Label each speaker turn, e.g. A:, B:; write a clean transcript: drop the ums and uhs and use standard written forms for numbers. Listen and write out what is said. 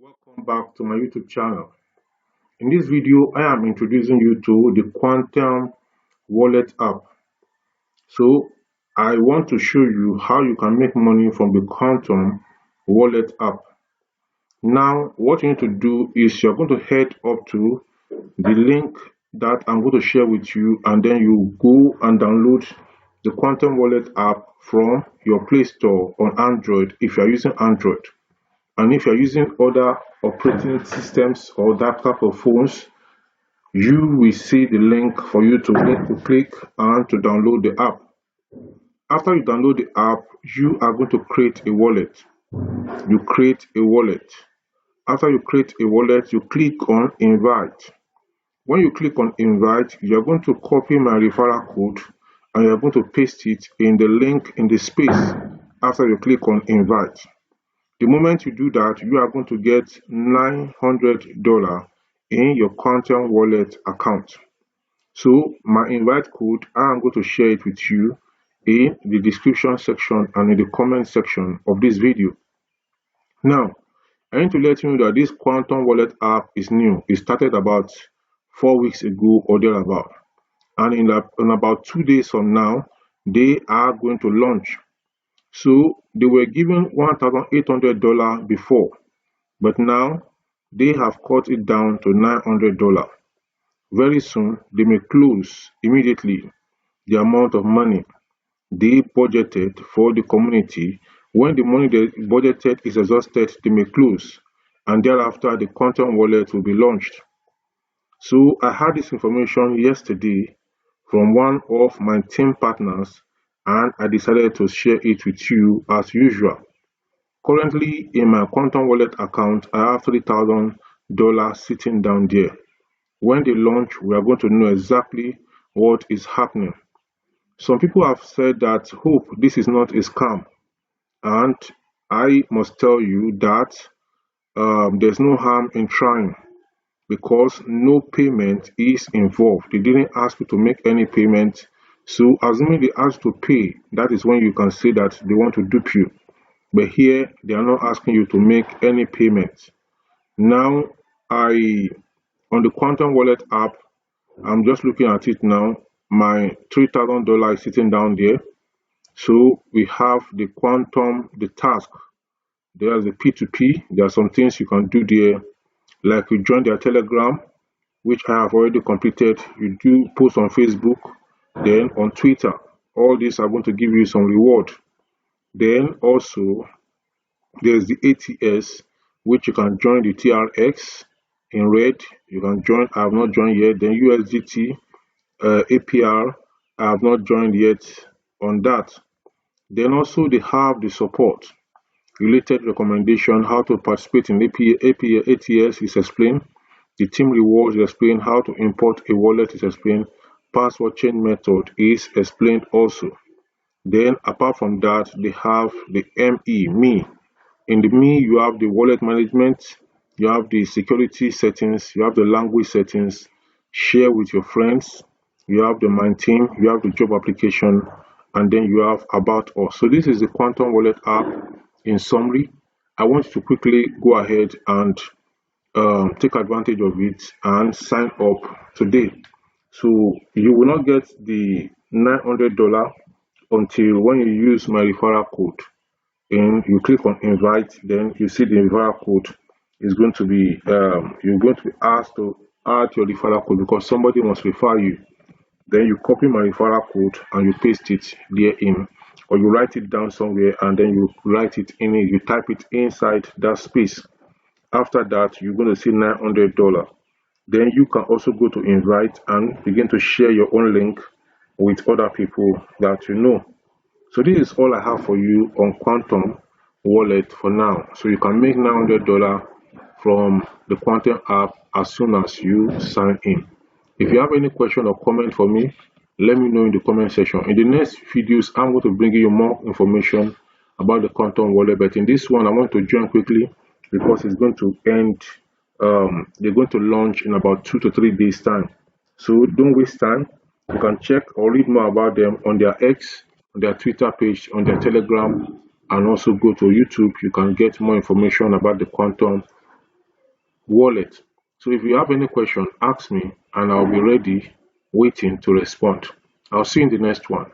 A: Welcome back to my YouTube channel. In this video, I am introducing you to the Quantum Wallet app. So, I want to show you how you can make money from the Quantum Wallet app. Now, what you need to do is you're going to head up to the link that I'm going to share with you, and then you go and download the Quantum Wallet app from your Play Store on Android if you're using Android. And if you're using other operating systems or that type of phones, you will see the link for you to click and to download the app. After you download the app, you are going to create a wallet. You create a wallet. After you create a wallet, you click on invite. When you click on invite, you're going to copy my referral code and you're going to paste it in the link in the space after you click on invite. The moment you do that, you are going to get $900 in your Quantum Wallet account. So my invite code, I am going to share it with you in the description section and in the comment section of this video. Now, I need to let you know that this Quantum Wallet app is new. It started about 4 weeks ago or thereabout. And in about 2 days from now, they are going to launch. So they were given $1,800 before, but now they have cut it down to $900. Very soon they may close immediately the amount of money they budgeted for the community. When the money they budgeted is exhausted, they may close, and thereafter the Quantum Wallet will be launched. So I had this information yesterday from one of my team partners, and I decided to share it with you as usual. Currently in my Quantum Wallet account, I have $3,000 sitting down there. When they launch, we are going to know exactly what is happening. Some people have said that, hope this is not a scam, and I must tell you that there's no harm in trying, because no payment is involved. They didn't ask you to make any payment. So assuming they ask to pay, that is when you can say that they want to dupe you. But here they are not asking you to make any payment. Now on the Quantum Wallet app, I'm just looking at it now. My $3,000 is sitting down there. So we have the task. There's a P2P. There are some things you can do there, like you join their Telegram, which I have already completed. You do post on Facebook, then on Twitter. All these are going to give you some reward. Then also there's the ATS, which you can join the TRX in red. You can join. I have not joined yet. Then USDT, APR, I have not joined yet on that. Then also they have the support related recommendation, how to participate in ATS is explained. The team rewards is explained. How to import a wallet is explained. Password change method is explained also. Then apart from that, they have the me. In the me, you have the wallet management, you have the security settings, you have the language settings, share with your friends, you have the my team, you have the job application, and then you have about us. So this is the Quantum Wallet app in summary. I want you to quickly go ahead and take advantage of it and sign up today. So you will not get the $900 until when you use my referral code. And you click on invite, then you see the referral code is going to be you're going to be asked to add your referral code because somebody must refer you. Then you copy my referral code and you paste it there in, or you write it down somewhere and then you write it in, you type it inside that space. After that, you're going to see $900. Then you can also go to invite and begin to share your own link with other people that you know. So this is all I have for you on Quantum Wallet for now. So you can make $900 from the Quantum app as soon as you sign in. If you have any question or comment for me, let me know in the comment section. In the next videos, I'm going to bring you more information about the Quantum Wallet. But in this one, I want to join quickly because it's going to end. They're going to launch in about 2 to 3 days time. So don't waste time. You can check or read more about them on their X, on their Twitter page, on their Telegram, and also go to YouTube. You can get more information about the Quantum wallet. So if you have any question, ask me and I'll be ready waiting to respond. I'll see you in the next one.